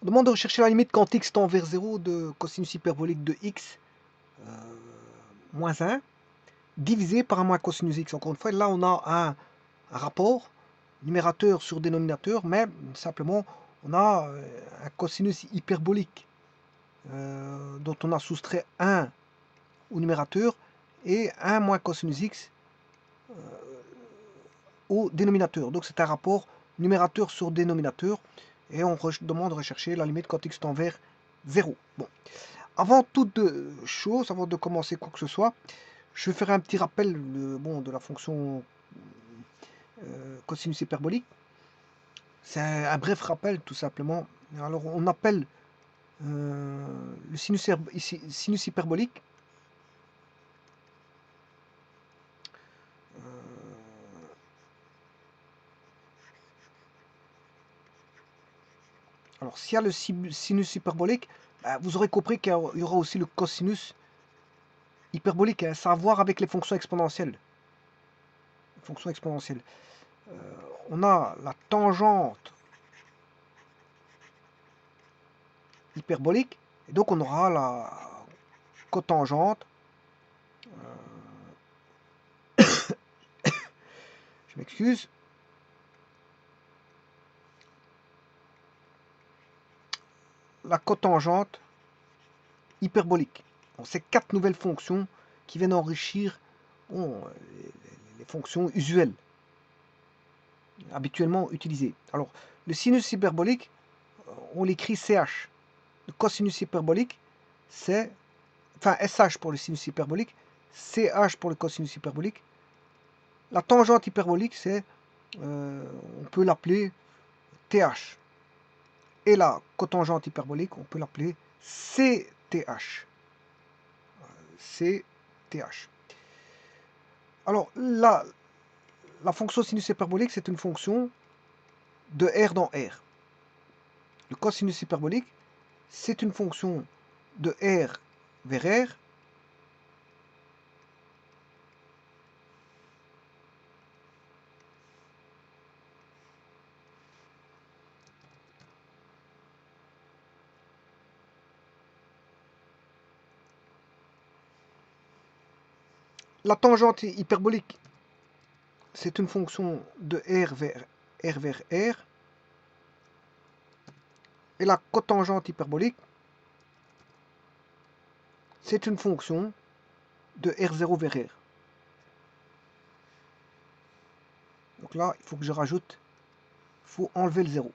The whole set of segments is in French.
Demande de rechercher la limite quand x tend vers 0 de cosinus hyperbolique de x moins 1 divisé par un moins cosinus x. Encore une fois, là on a un rapport numérateur sur dénominateur, mais simplement on a un cosinus hyperbolique dont on a soustrait 1 au numérateur et 1 moins cosinus x au dénominateur. Donc c'est un rapport numérateur sur dénominateur et on demande de rechercher la limite quand x tend vers 0. Bon. Avant toute chose, avant de commencer quoi que ce soit, je vais faire un petit rappel de la fonction cosinus hyperbolique. C'est un bref rappel tout simplement. Alors on appelle le sinus hyperbolique alors s'il y a le sinus hyperbolique, vous aurez compris qu'il y aura aussi le cosinus hyperbolique, hein, ça a à voir avec les fonctions exponentielles. On a la tangente hyperbolique, et donc on aura la cotangente. Je m'excuse. La cotangente hyperbolique. Bon, c'est 4 nouvelles fonctions qui viennent enrichir les fonctions usuelles, habituellement utilisées. Alors, le sinus hyperbolique, on l'écrit CH. Le cosinus hyperbolique, c'est, enfin SH pour le sinus hyperbolique, CH pour le cosinus hyperbolique. La tangente hyperbolique, c'est, on peut l'appeler TH. Et la cotangente hyperbolique, on peut l'appeler CTH. CTH. Alors, la fonction sinus hyperbolique, c'est une fonction de R dans R. Le cosinus hyperbolique, c'est une fonction de R vers R. La tangente hyperbolique, c'est une fonction de R vers R. Et la cotangente hyperbolique, c'est une fonction de R0 vers R. Donc là, il faut que je rajoute, il faut enlever le 0.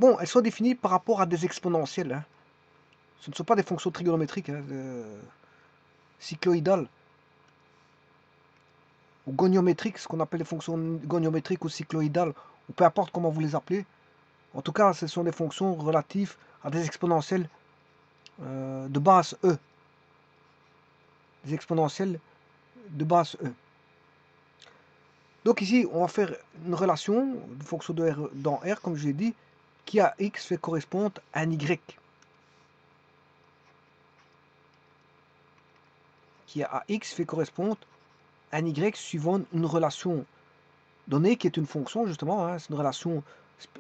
Bon, elles sont définies par rapport à des exponentielles. Hein. Ce ne sont pas des fonctions trigonométriques, hein, cycloïdales ou goniométriques, ce qu'on appelle les fonctions goniométriques ou cycloïdales, ou peu importe comment vous les appelez. En tout cas, ce sont des fonctions relatives à des exponentielles de base E. Des exponentielles de base E. Donc ici, on va faire une relation de fonction de R dans R, comme je l'ai dit, qui à X fait correspondre à un Y. Qui à X fait correspondre à un Y suivant une relation donnée qui est une fonction, justement. Hein, c'est une relation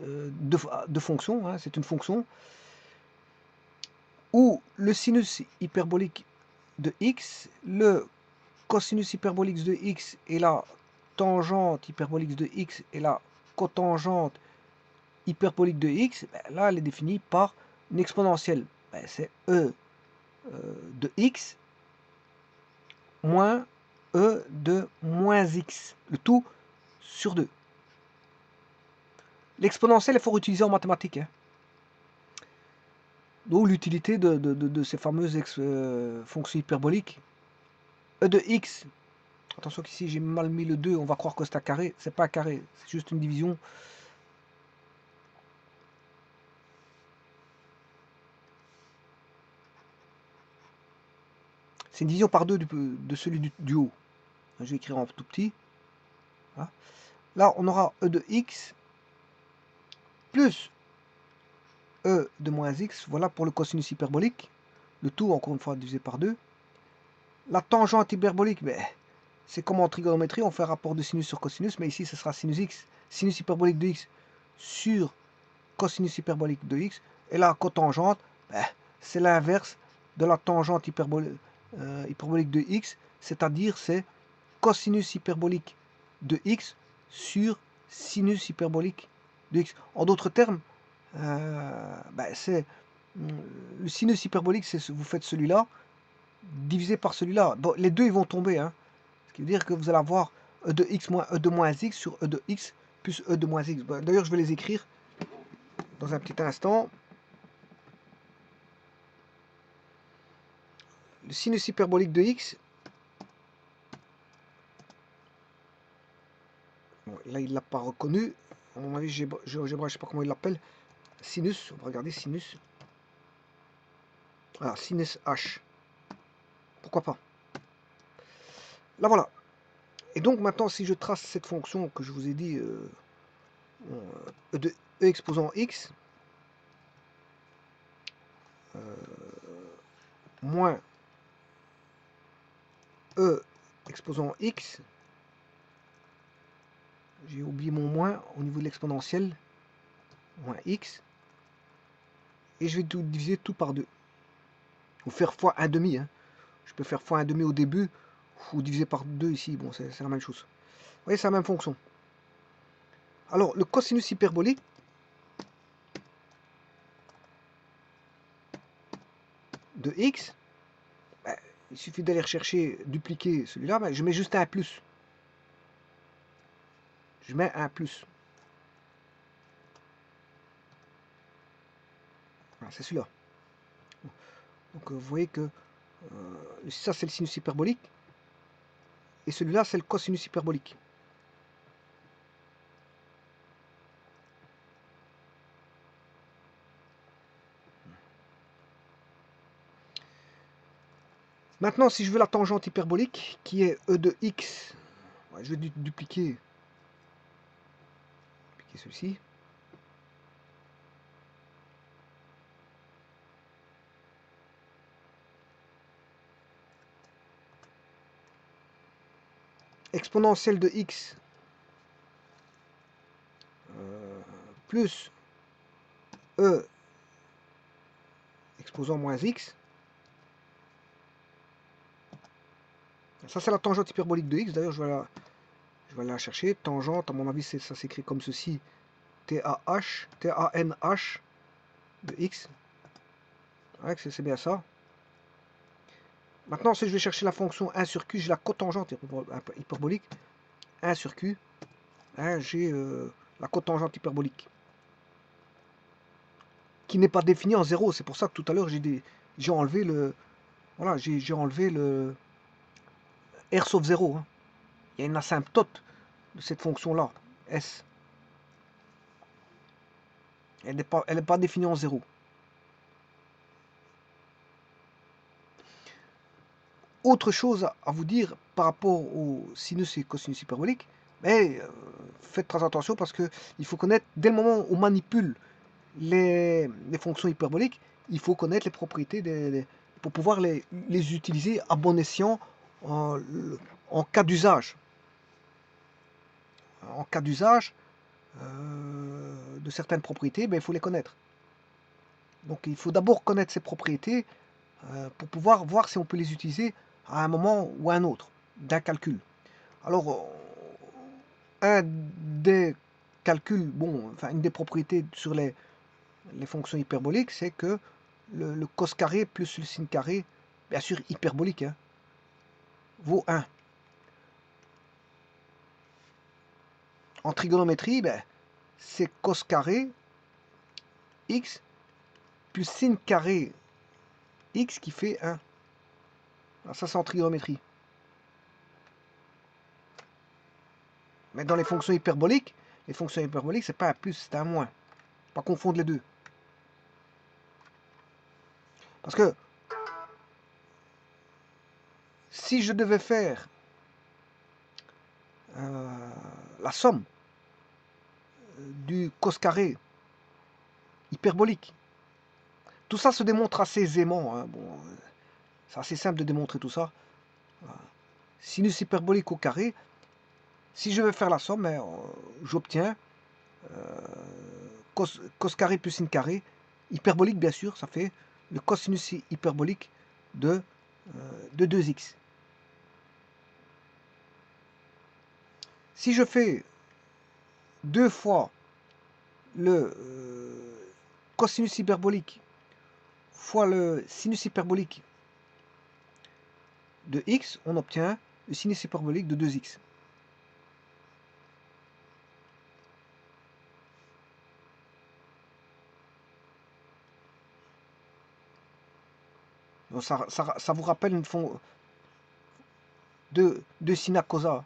de fonction. Hein, c'est une fonction où le sinus hyperbolique de X, le cosinus hyperbolique de X et la tangente hyperbolique de X et la cotangente hyperbolique de X, ben là, elle est définie par une exponentielle. Ben, c'est E de X moins E de moins X, le tout sur 2. L'exponentielle, il faut utiliser en mathématiques. Hein. Donc l'utilité de ces fameuses fonctions hyperboliques. E de X, attention qu'ici j'ai mal mis le 2, on va croire que c'est un carré. C'est pas un carré, c'est juste une division. C'est une division par 2 de celui du haut. Je vais écrire en tout petit. Voilà. Là, on aura E de X plus E de moins X. Voilà pour le cosinus hyperbolique. Le tout, encore une fois, divisé par 2. La tangente hyperbolique, ben, c'est comme en trigonométrie, on fait un rapport de sinus sur cosinus, mais ici ce sera sinus x, sinus hyperbolique de x sur cosinus hyperbolique de x. Et la cotangente, ben, c'est l'inverse de la tangente hyperbolique de x, c'est-à-dire c'est cosinus hyperbolique de x sur sinus hyperbolique de x. En d'autres termes, ben, c'est le sinus hyperbolique, c'est vous faites celui-là divisé par celui-là. Bon, les deux ils vont tomber, hein. Ce qui veut dire que vous allez avoir e de x moins e de moins x sur e de x plus e de moins x. Bon, d'ailleurs, je vais les écrire dans un petit instant. Le sinus hyperbolique de x, bon, là il l'a pas reconnu. À mon avis, je ne sais pas comment il l'appelle. Sinus, on va regarder sinus. Voilà, sinus h. Pourquoi pas. Là voilà. Et donc maintenant, si je trace cette fonction que je vous ai dit, e de e exposant x, moins e exposant x, j'ai oublié mon moins au niveau de l'exponentielle, moins x, et je vais diviser tout par 2. Ou faire fois 1,5. Hein. Je peux faire fois 1,5 au début, ou diviser par 2 ici, bon c'est la même chose. Vous voyez, c'est la même fonction. Alors, le cosinus hyperbolique, de x, ben, il suffit d'aller rechercher, dupliquer celui-là, ben, je mets juste un plus. Je mets un plus. Voilà, c'est celui-là. Donc vous voyez que ça c'est le sinus hyperbolique, et celui-là c'est le cosinus hyperbolique. Maintenant, si je veux la tangente hyperbolique, qui est e de x, je vais dupliquer ceci. Exponentielle de x plus e exposant moins x. Ça, c'est la tangente hyperbolique de x. D'ailleurs, je vais aller la chercher. Tangente, à mon avis, ça s'écrit comme ceci. T-A-N-H de x. Ouais, c'est bien ça. Maintenant, si je vais chercher la fonction 1 sur q, j'ai la cotangente hyperbolique. 1 sur q, hein, j'ai la cotangente hyperbolique. Qui n'est pas définie en 0. C'est pour ça que tout à l'heure, j'ai enlevé le... Voilà, j'ai enlevé le r sauf 0. Hein. Il y a une asymptote de cette fonction-là, s. Elle n'est pas définie en 0. Autre chose à vous dire par rapport au sinus et cosinus hyperbolique, mais faites très attention parce qu'il faut connaître, dès le moment où on manipule les fonctions hyperboliques, il faut connaître les propriétés pour pouvoir les utiliser à bon escient en cas d'usage. En cas d'usage de certaines propriétés, ben, il faut les connaître. Donc il faut d'abord connaître ces propriétés pour pouvoir voir si on peut les utiliser à un moment ou à un autre d'un calcul. Alors, un des calculs, bon, enfin une des propriétés sur les fonctions hyperboliques, c'est que le cos carré plus le sin carré, bien sûr hyperbolique, hein, vaut 1. En trigonométrie, ben, c'est cos carré x plus sin carré x qui fait 1. Alors ça, c'est en trigonométrie. Mais dans les fonctions hyperboliques, c'est pas un plus, c'est un moins. Pas confondre les deux. Parce que si je devais faire la somme du cos carré hyperbolique, tout ça se démontre assez aisément. Hein. Bon, c'est assez simple de démontrer tout ça. Voilà. Sinus hyperbolique au carré. Si je vais faire la somme, j'obtiens cos carré plus sin carré, hyperbolique bien sûr, ça fait le cosinus hyperbolique de 2x. Si je fais 2 fois le cosinus hyperbolique fois le sinus hyperbolique de x, on obtient le sinus hyperbolique de 2x. Donc ça vous rappelle une fond de sina causa.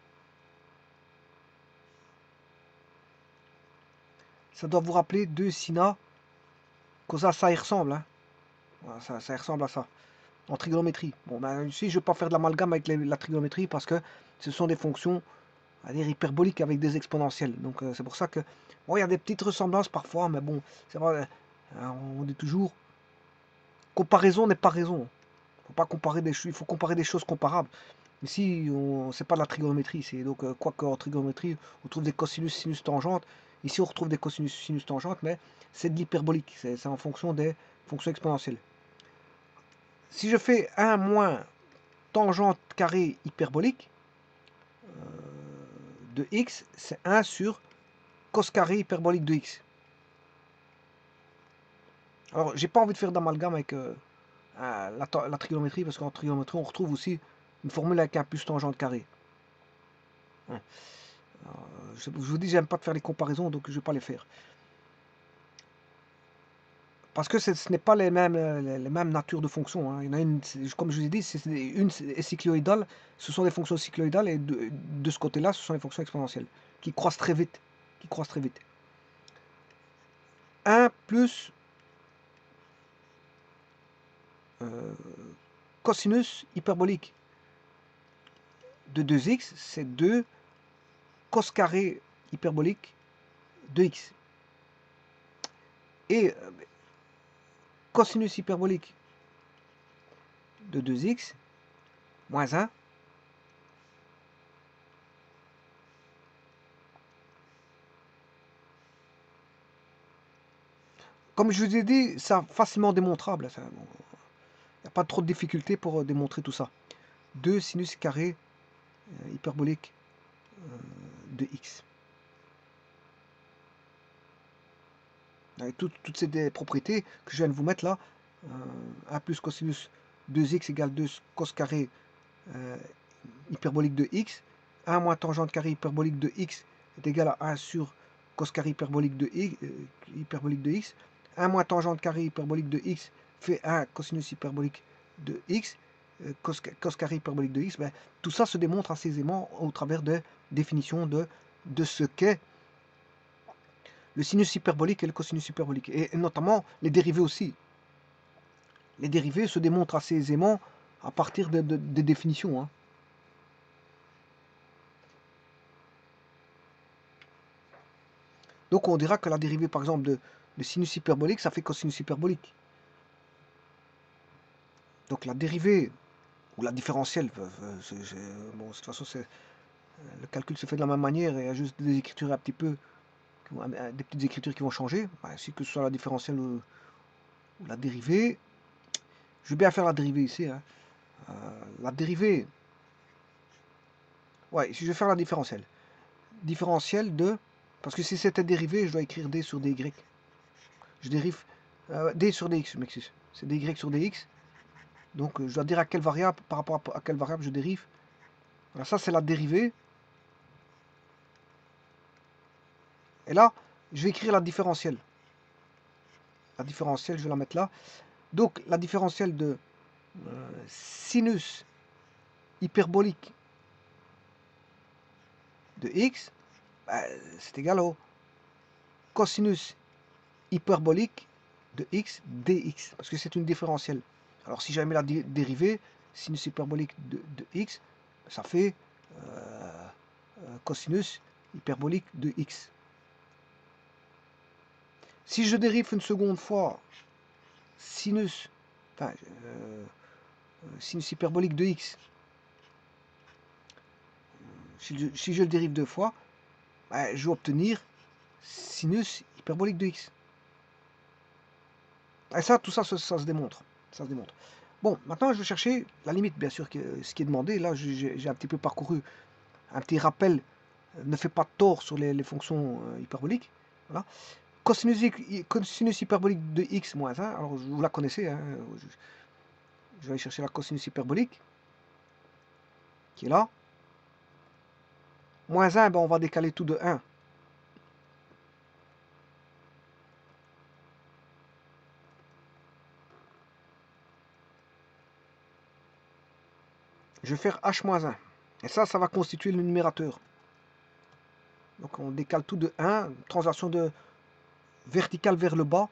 Ça doit vous rappeler 2 sina causa, ça y ressemble. Hein. Voilà, ça y ressemble à ça. En trigonométrie. Bon, ben, ici, je ne vais pas faire de l'amalgame avec la trigonométrie parce que ce sont des fonctions, à dire, hyperboliques avec des exponentielles. Donc, c'est pour ça que, bon, il y a des petites ressemblances parfois, mais bon, c'est vrai, on dit toujours, comparaison n'est pas raison. Il faut comparer des choses comparables. Ici, c'est pas de la trigonométrie. Donc, quoique en trigonométrie, on trouve des cosinus, sinus, tangentes. Ici, on retrouve des cosinus, sinus, tangentes, mais c'est de l'hyperbolique. C'est en fonction des fonctions exponentielles. Si je fais 1 moins tangente carré hyperbolique de x, c'est 1 sur cos carré hyperbolique de x. Alors, j'ai pas envie de faire d'amalgame avec la trigonométrie, parce qu'en trigonométrie, on retrouve aussi une formule avec un plus tangente carré. Hein. Alors, je vous dis, j'aime pas de faire les comparaisons, donc je vais pas les faire. Parce que ce n'est pas les mêmes natures de fonctions. Hein. Il y en a une, comme je vous ai dit, une est cycloïdale, ce sont des fonctions cycloïdales, et de ce côté-là, ce sont des fonctions exponentielles, qui croissent très vite. 1 plus cosinus hyperbolique de 2x, c'est 2 cos carré hyperbolique de x. Et cosinus hyperbolique de 2x moins 1, comme je vous ai dit, c'est facilement démontrable. Il n'y a pas trop de difficulté pour démontrer tout ça. 2 sinus carré hyperbolique de x. Avec toutes ces propriétés que je viens de vous mettre là, 1 plus cosinus 2x égale 2 cos carré hyperbolique de x, 1 moins tangente carré hyperbolique de x est égal à 1 sur cos carré hyperbolique de x, 1 moins tangente carré hyperbolique de x fait 1 cosinus hyperbolique de x, cos carré hyperbolique de x, ben, tout ça se démontre assez aisément au travers de définitions de ce qu'est le sinus hyperbolique et le cosinus hyperbolique, et notamment les dérivés aussi. Les dérivés se démontrent assez aisément à partir des définitions. Hein. Donc on dira que la dérivée par exemple de sinus hyperbolique, ça fait cosinus hyperbolique. Donc la dérivée ou la différentielle, bon, de toute façon le calcul se fait de la même manière, et il y a juste des écritures un petit peu, des petites écritures qui vont changer, ainsi que ce soit la différentielle ou la dérivée. Je vais bien faire la dérivée ici. Hein. La dérivée, ouais, si je vais faire la différentielle. Différentielle de, parce que si c'était dérivé, je dois écrire d sur dy. Je dérive d sur dx, je m'excuse. C'est dy sur dx. Donc je dois dire à quelle variable, par rapport à quelle variable je dérive. Voilà, ça c'est la dérivée. Et là, je vais écrire la différentielle. La différentielle, je vais la mettre là. Donc la différentielle de sinus hyperbolique de x, c'est égal au cosinus hyperbolique de x dx, parce que c'est une différentielle. Alors si j'avais mis la dérivée, sinus hyperbolique de x, ça fait cosinus hyperbolique de x. Si je dérive une seconde fois sinus hyperbolique de x, Si je le dérive 2 fois, ben, je vais obtenir sinus hyperbolique de x. Et ça, tout ça, ça se démontre. Ça se démontre. Bon, maintenant, je vais chercher la limite, bien sûr, ce qui est demandé. Là, j'ai un petit peu parcouru un petit rappel. Ne fait pas de tort sur les fonctions hyperboliques. Voilà. Cosinus hyperbolique de x moins 1. Alors, vous la connaissez. Hein, je vais aller chercher la cosinus hyperbolique, qui est là. Moins 1, ben, on va décaler tout de 1. Je vais faire h moins 1. Et ça va constituer le numérateur. Donc on décale tout de 1, translation de verticale vers le bas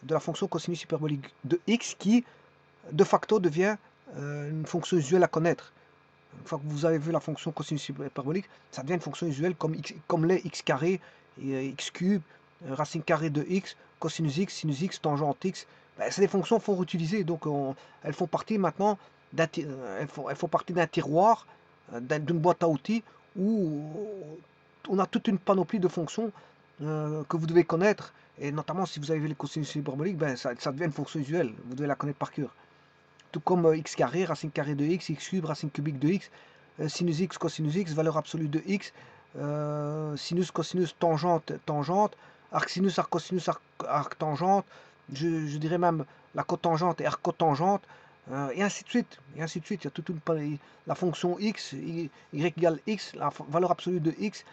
de la fonction cosinus hyperbolique de x qui, de facto, devient une fonction usuelle à connaître. Une fois que vous avez vu la fonction cosinus hyperbolique, ça devient une fonction usuelle comme les x carré, et x cube, racine carrée de x, cosinus x, sinus x, tangente x. Ben, c'est des fonctions qu'il faut utiliser. Donc elles font partie maintenant elles font partie d'un tiroir, d'une boîte à outils où on a toute une panoplie de fonctions que vous devez connaître. Et notamment si vous avez vu les cosinus hyperboliques, ben, ça devient une fonction usuelle. Vous devez la connaître par cœur. Tout comme x carré, racine carrée de x, x cube, racine cubique de x, sinus x, cosinus x, valeur absolue de x, sinus, cosinus, tangente, tangente, arc sinus, arc cosinus, arc tangente, je dirais même la cotangente et arc cotangente, et ainsi de suite. Et ainsi de suite. Il y a toute la fonction x, y égale x, la valeur absolue de x.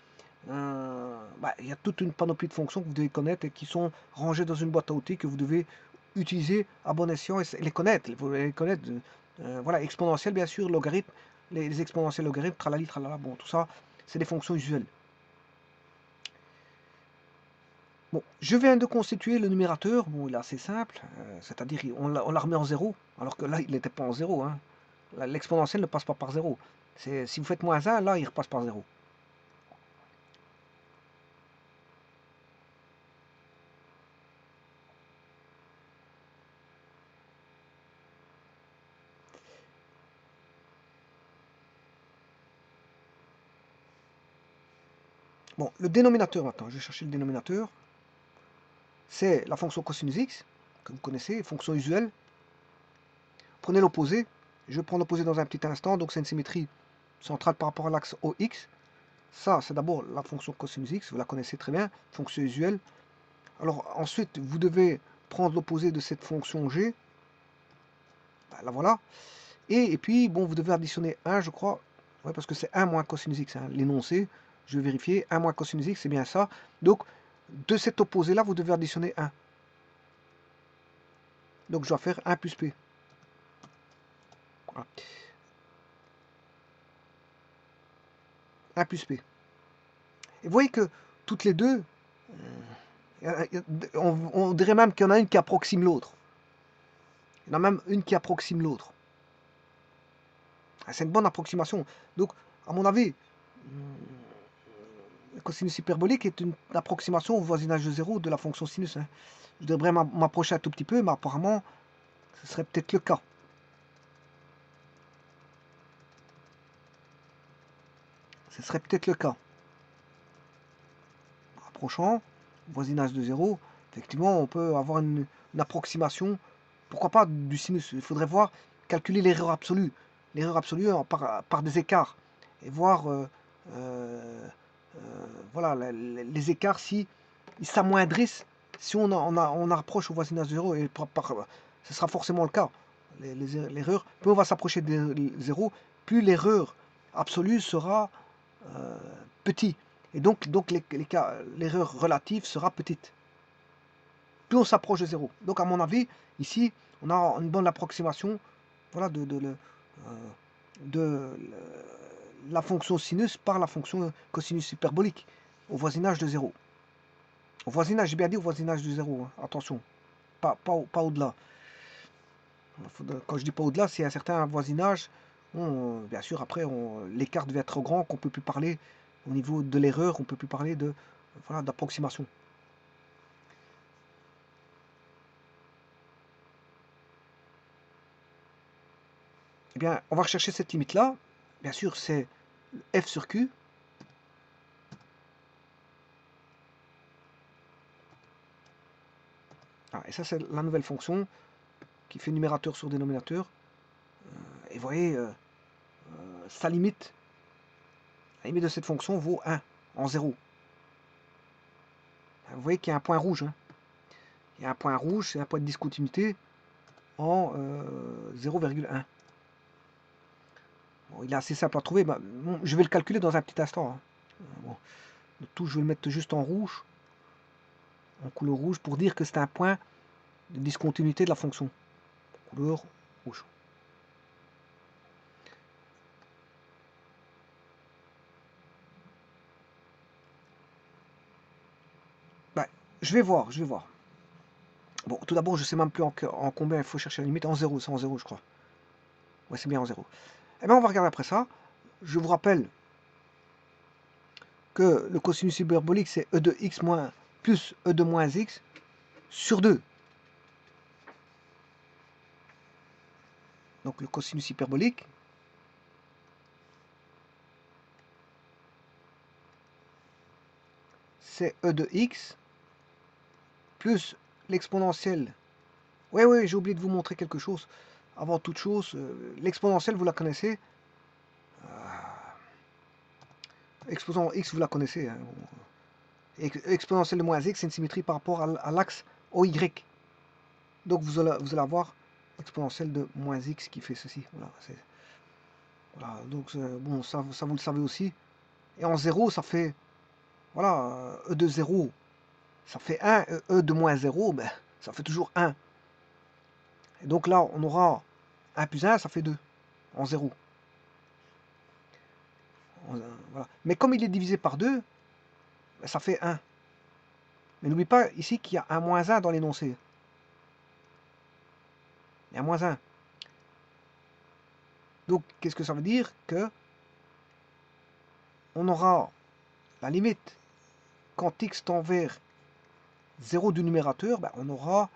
Il y a toute une panoplie de fonctions que vous devez connaître et qui sont rangées dans une boîte à outils que vous devez utiliser à bon escient et les connaître. Vous les connaître. Voilà, exponentielle bien sûr, logarithme, les exponentiels logarithmes, tralali, tralala, bon, tout ça, c'est des fonctions usuelles. Bon, je viens de constituer le numérateur, bon, il est assez simple, c'est-à-dire on l'a remis en 0, alors que là, il n'était pas en 0. Hein. L'exponentiel ne passe pas par 0. Si vous faites moins 1, là, il repasse par 0. Bon, le dénominateur maintenant, je vais chercher le dénominateur. C'est la fonction cosinus x, que vous connaissez, fonction usuelle. Prenez l'opposé. Je vais prendre l'opposé dans un petit instant, donc c'est une symétrie centrale par rapport à l'axe OX. Ça, c'est d'abord la fonction cosinus x, vous la connaissez très bien, fonction usuelle. Alors ensuite, vous devez prendre l'opposé de cette fonction g. Ben, la voilà. Et puis, bon, vous devez additionner 1, je crois. Ouais, parce que c'est 1 moins cosinus x, hein, l'énoncé. Je vais vérifier. 1 moins cosinus x, c'est bien ça. Donc, de cet opposé-là, vous devez additionner 1. Donc, je dois faire 1 plus p. Voilà. 1 plus p. Et vous voyez que toutes les deux, on dirait même qu'il y en a une qui approxime l'autre. Il y en a même une qui approxime l'autre. C'est une bonne approximation. Donc, à mon avis, le cosinus hyperbolique est une approximation au voisinage de 0 de la fonction sinus. Hein. Je devrais m'approcher un tout petit peu, mais apparemment, ce serait peut-être le cas. Ce serait peut-être le cas. Approchant, voisinage de 0, effectivement, on peut avoir une approximation, pourquoi pas, du sinus. Il faudrait voir, calculer l'erreur absolue. L'erreur absolue par des écarts. Et voir voilà, les écarts si ils s'amoindrissent si on approche au voisinage de 0. Et ce sera forcément le cas. L'erreur, plus on va s'approcher de 0, plus l'erreur absolue sera petit. Et donc l'erreur relative sera petite. Plus on s'approche de 0. Donc à mon avis, ici, on a une bonne approximation voilà, de la fonction sinus par la fonction cosinus hyperbolique au voisinage de 0. Au voisinage, j'ai bien dit au voisinage de 0. Hein. Attention, pas au-delà. Quand je dis pas au-delà, c'est un certain voisinage. Bon, bien sûr, après, l'écart devient trop grand qu'on ne peut plus parler au niveau de l'erreur, on ne peut plus parler voilà, d'approximation. Eh bien, on va rechercher cette limite-là. Bien sûr, c'est f sur q. Ah, et ça, c'est la nouvelle fonction qui fait numérateur sur dénominateur. Et vous voyez, sa limite, la limite de cette fonction vaut 1 en 0. Vous voyez qu'il y a un point rouge. Hein. Il y a un point rouge, c'est un point de discontinuité en 0,1. Bon, il est assez simple à trouver. Bah, bon, je vais le calculer dans un petit instant. Hein. Bon, le tout, je vais le mettre juste en rouge, en couleur rouge, pour dire que c'est un point de discontinuité de la fonction. Couleur rouge. Bah, je vais voir, je vais voir. Bon, tout d'abord, je sais même plus en combien il faut chercher la limite. En 0, c'est en 0, je crois. Ouais, c'est bien en 0. Eh bien, on va regarder après ça. Je vous rappelle que le cosinus hyperbolique, c'est e de x moins plus e de moins x sur 2. Donc, le cosinus hyperbolique, c'est e de x plus l'exponentielle. Oui, j'ai oublié de vous montrer quelque chose. Avant toute chose, l'exponentielle, vous la connaissez. Exposant x, vous la connaissez. Hein. Exponentielle de moins x, c'est une symétrie par rapport à l'axe OY. Donc vous allez avoir exponentielle de moins x qui fait ceci. Voilà, donc bon, ça vous le savez aussi. Et en 0, ça fait, voilà, e de 0, ça fait 1. E de moins 0, ben, ça fait toujours 1. Et donc là, on aura 1 plus 1, ça fait 2, en 0. Voilà. Mais comme il est divisé par 2, ben, ça fait 1. Mais n'oublie pas ici qu'il y a un moins 1 dans l'énoncé. Il y a moins 1. Donc, qu'est-ce que ça veut dire? Que on aura la limite quand x tend vers 0 du numérateur, ben, on aura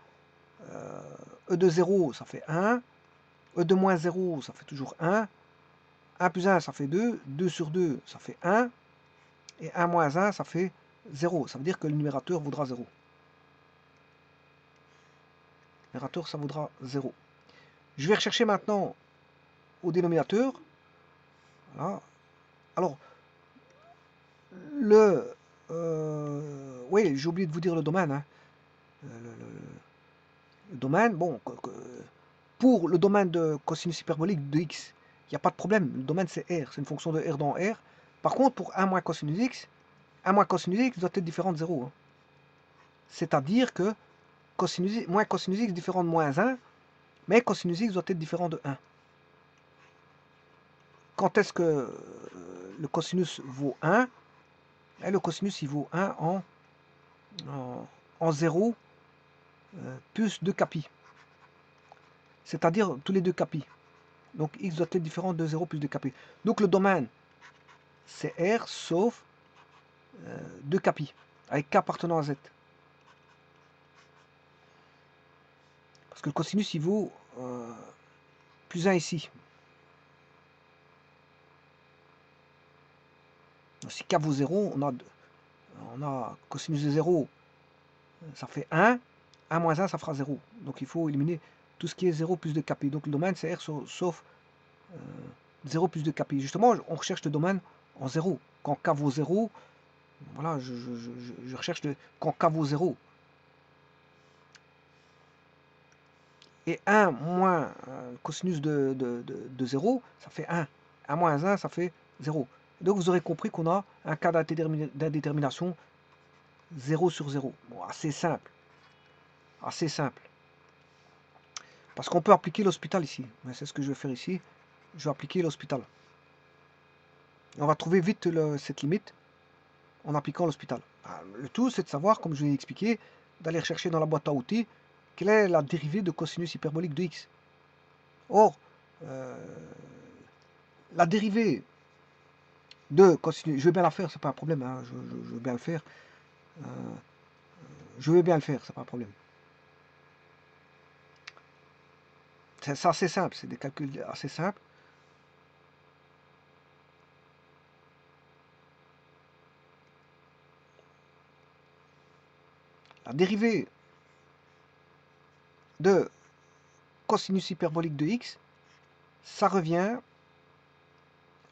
e de 0, ça fait 1. E de moins 0, ça fait toujours 1. 1 plus 1, ça fait 2. 2 sur 2, ça fait 1. Et 1 moins 1, ça fait 0. Ça veut dire que le numérateur vaudra 0. Le numérateur, ça vaudra 0. Je vais rechercher maintenant au dénominateur. Voilà. Alors, oui, j'ai oublié de vous dire le domaine. Hein. Le domaine, bon, pour le domaine de cosinus hyperbolique de x, il n'y a pas de problème. Le domaine, c'est R. C'est une fonction de R dans R. Par contre, pour 1 moins cosinus x, 1 moins cosinus x doit être différent de 0. Hein. C'est-à-dire que moins cosinus x différent de moins 1, mais cosinus x doit être différent de 1. Quand est-ce que le cosinus vaut 1? Et le cosinus, il vaut 1 en 0 plus 2 capi. C'est-à-dire tous les 2 capi. Donc x doit être différent de 0 plus 2 capi. Donc le domaine, c'est R sauf 2 capi, avec k appartenant à z. Parce que le cosinus, il vaut plus 1 ici. Donc, si k vaut 0, on a cosinus de 0, ça fait 1. 1 moins 1, ça fera 0. Donc il faut éliminer tout ce qui est 0 plus 2 capi. Donc le domaine, c'est R sauf 0 plus 2 capi. Justement, on recherche le domaine en 0. Quand k vaut 0, voilà, je recherche quand k vaut 0. Et 1 moins cosinus de 0, ça fait 1. 1 moins 1, ça fait 0. Donc vous aurez compris qu'on a un cas d'indétermination 0 sur 0. Bon, assez simple. Assez simple. Parce qu'on peut appliquer l'hospital ici. C'est ce que je vais faire ici. Je vais appliquer l'hospital. On va trouver vite cette limite en appliquant l'hospital. Le tout, c'est de savoir, comme je l'ai expliqué, d'aller rechercher dans la boîte à outils quelle est la dérivée de cosinus hyperbolique de x. Or, la dérivée de cosinus, je vais bien la faire, c'est pas un problème, hein, je vais bien le faire. Je vais bien le faire, c'est pas un problème. C'est assez simple, c'est des calculs assez simples. La dérivée de cosinus hyperbolique de x, ça revient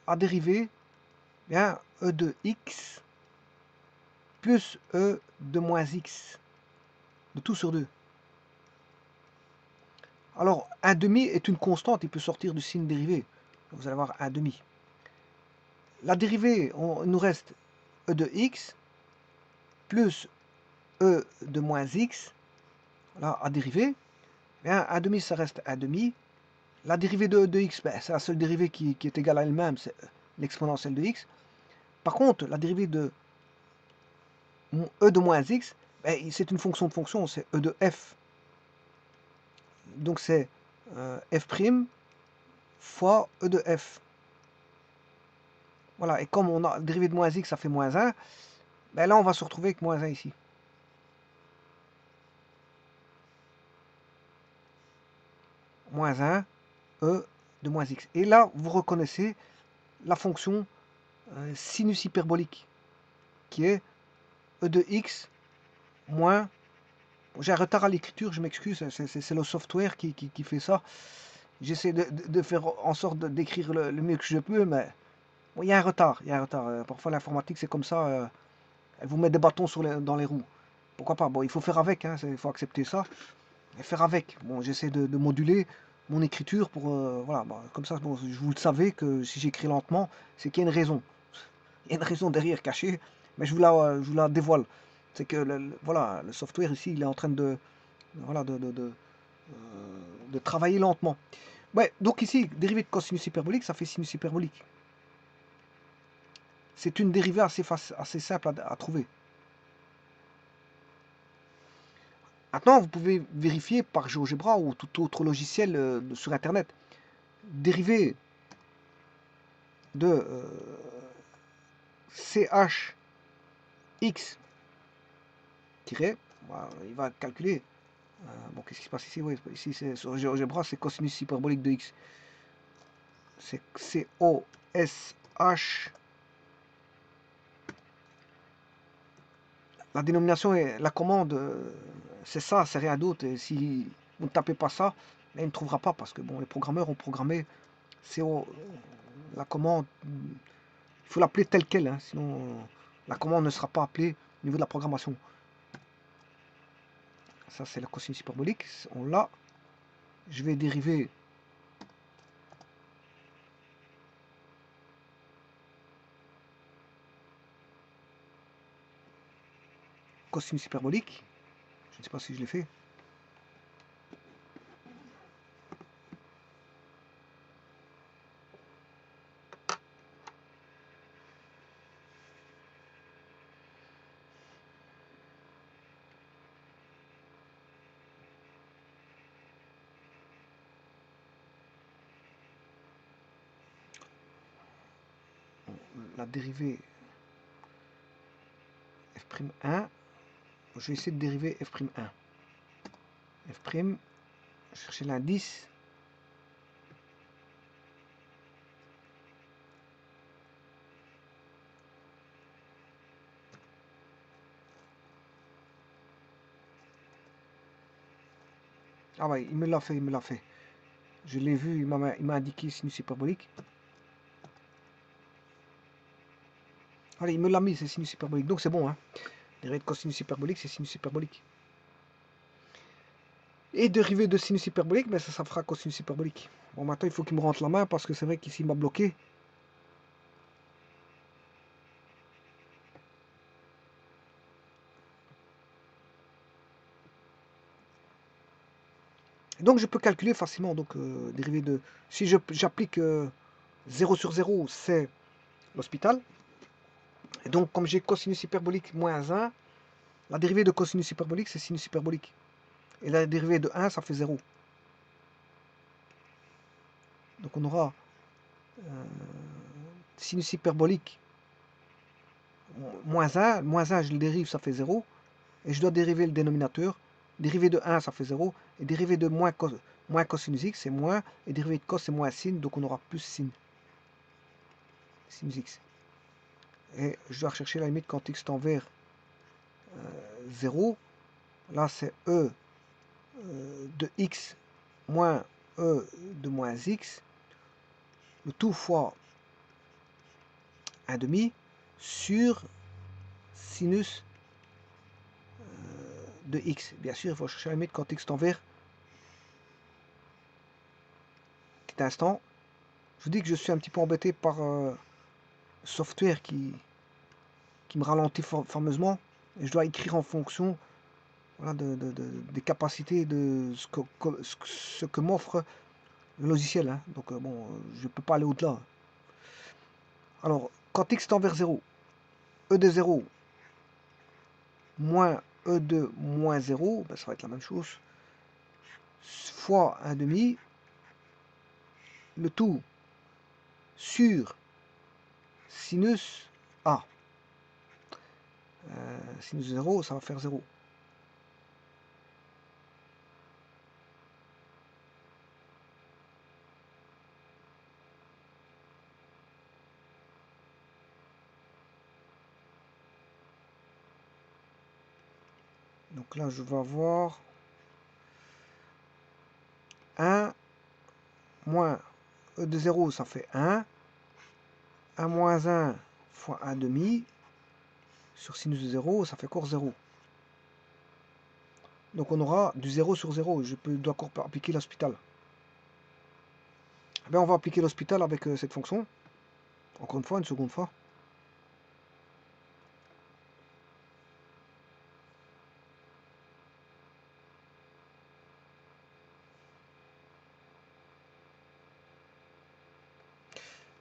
à dériver bien, e de x plus e de moins x, de tout sur 2. Alors, 1 demi est une constante, il peut sortir du signe dérivé. Vous allez avoir 1 demi. La dérivée, il nous reste e de x plus e de moins x, là, à dériver. Bien, 1 demi, ça reste 1 demi. La dérivée de e de x, ben, c'est la seule dérivée qui est égale à elle-même, c'est l'exponentielle de x. Par contre, la dérivée de e de moins x, ben, c'est une fonction de fonction, c'est e de f. Donc c'est f' fois e de f. Voilà, et comme on a dérivé de moins x, ça fait moins 1, ben là on va se retrouver avec moins 1 ici. Moins 1, e de moins x. Et là, vous reconnaissez la fonction sinus hyperbolique, qui est e de x moins... J'ai un retard à l'écriture, je m'excuse, c'est le software qui fait ça. J'essaie de faire en sorte d'écrire le mieux que je peux, mais bon, il y a un retard. Parfois l'informatique c'est comme ça, elle vous met des bâtons dans les roues. Pourquoi pas? Bon, il faut faire avec, hein, il faut accepter ça. Et faire avec. Bon, j'essaie de moduler mon écriture pour... voilà, bah, comme ça, bon, vous le savez que si j'écris lentement, c'est qu'il y a une raison. Il y a une raison derrière cachée, mais je vous la dévoile. C'est que voilà, le software ici, il est en train de, voilà, de travailler lentement. Ouais, donc ici, dérivée de cosinus hyperbolique, ça fait sinus hyperbolique. C'est une dérivée assez simple à trouver. Maintenant, vous pouvez vérifier par GeoGebra ou tout autre logiciel sur Internet. Dérivée de CHX, il va calculer. Bon, qu'est-ce qui se passe ici? Oui, ici, sur GeoGebra, c'est cosinus hyperbolique de x. C'est COSH. La dénomination est la commande, c'est ça, c'est rien d'autre. Et si vous ne tapez pas ça, il ne trouvera pas parce que bon, les programmeurs ont programmé la commande. Il faut l'appeler telle quelle, hein, sinon la commande ne sera pas appelée au niveau de la programmation. Ça, c'est la cosinus hyperbolique. On l'a. Je vais dériver cosinus hyperbolique. Je ne sais pas si je l'ai fait. La dérivée f'1. Je vais essayer de dériver f'1. F', chercher l'indice. Ah ouais, il me l'a fait, Je l'ai vu, il m'a indiqué sinus hyperbolique. Allez, il me l'a mis, c'est sinus hyperbolique. Donc c'est bon, hein. Dérivée de cosinus hyperbolique, c'est sinus hyperbolique. Et dérivée de sinus hyperbolique, mais ça fera cosinus hyperbolique. Bon, maintenant, il faut qu'il me rentre la main parce que c'est vrai qu'ici, il m'a bloqué. Donc je peux calculer facilement, donc dérivée de... Si j'applique 0 sur 0, c'est l'hospital. Et donc comme j'ai cosinus hyperbolique moins 1, la dérivée de cosinus hyperbolique, c'est sinus hyperbolique. Et la dérivée de 1, ça fait 0. Donc on aura sinus hyperbolique moins 1. Moins 1, je le dérive, ça fait 0. Et je dois dériver le dénominateur. Dérivée de 1, ça fait 0. Et dérivée de moins cosinus x, c'est moins. Et dérivée de cos, c'est moins sin. Donc on aura plus sin. Sinus x. Et je dois rechercher la limite quand x tend vers 0. Là, c'est E de x moins E de moins x, le tout fois 1 demi sur sinus de x. Bien sûr, il faut chercher la limite quand x tend vers. Petit instant. Je vous dis que je suis un petit peu embêté par le software qui me ralentit fameusement. Et je dois écrire en fonction, voilà, des capacités de ce que m'offre le logiciel. Hein. Donc bon, je ne peux pas aller au-delà. Alors, quand x tend vers 0, E de 0 moins E de moins 0, ben, ça va être la même chose, fois 1 demi, le tout sur sinus A. Sinus de 0, ça va faire 0. Donc là, je vais avoir 1 moins E de 0, ça fait 1. 1 moins 1 fois 1 demi sur sinus de 0, ça fait encore 0. Donc on aura du 0 sur 0. Je dois encore appliquer l'hospital. Ben, on va appliquer l'hospital avec cette fonction. Encore une fois, une seconde fois.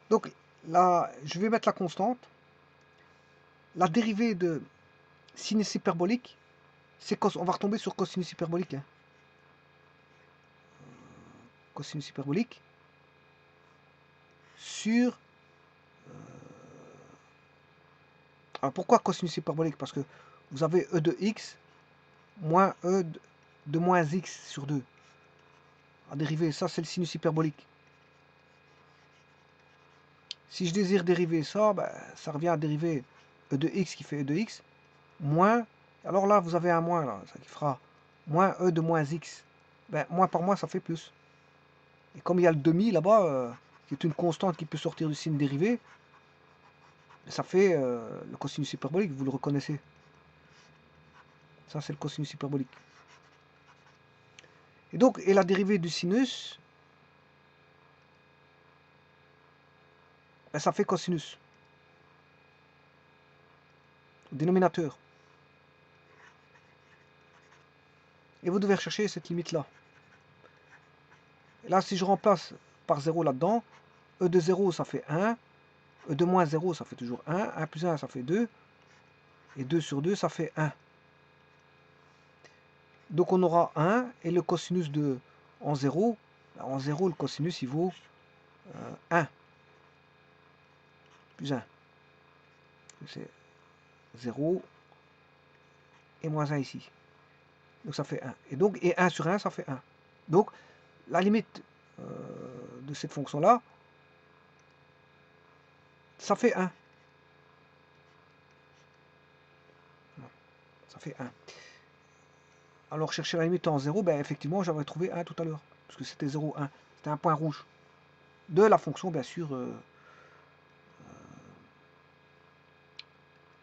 Donc là, je vais mettre la constante. La dérivée de sinus hyperbolique, on va retomber sur cosinus hyperbolique. Hein. Cosinus hyperbolique sur... Alors pourquoi cosinus hyperbolique? Parce que vous avez E de x moins E de moins x sur 2. À dériver, ça c'est le sinus hyperbolique. Si je désire dériver ça, ben, ça revient à dériver E de x qui fait E de x, moins, alors là vous avez un moins, là, ça qui fera moins E de moins x. Ben, moins par moins ça fait plus. Et comme il y a le demi là-bas, qui est une constante qui peut sortir du signe dérivé, ça fait le cosinus hyperbolique, vous le reconnaissez. Ça c'est le cosinus hyperbolique. Et donc, et la dérivée du sinus, ben, ça fait cosinus. Au dénominateur. Et vous devez rechercher cette limite-là. Là, si je remplace par 0 là-dedans, E de 0, ça fait 1. E de moins 0, ça fait toujours 1. 1 plus 1, ça fait 2. Et 2 sur 2, ça fait 1. Donc on aura 1. Et le cosinus de en 0, en 0, le cosinus, il vaut 1. Plus 1. C'est 0. Et moins 1 ici. Donc ça fait 1. Et donc, et 1 sur 1, ça fait 1. Donc, la limite de cette fonction-là, ça fait 1. Ça fait 1. Alors, chercher la limite en 0, ben, effectivement, j'avais trouvé 1 tout à l'heure. Parce que c'était 0, 1. C'était un point rouge. De la fonction, bien sûr,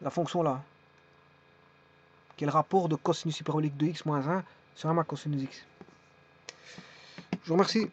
la fonction là, qui est le rapport de cosinus hyperbolique de x moins 1 sur 1 moins cosinus x. Je vous remercie.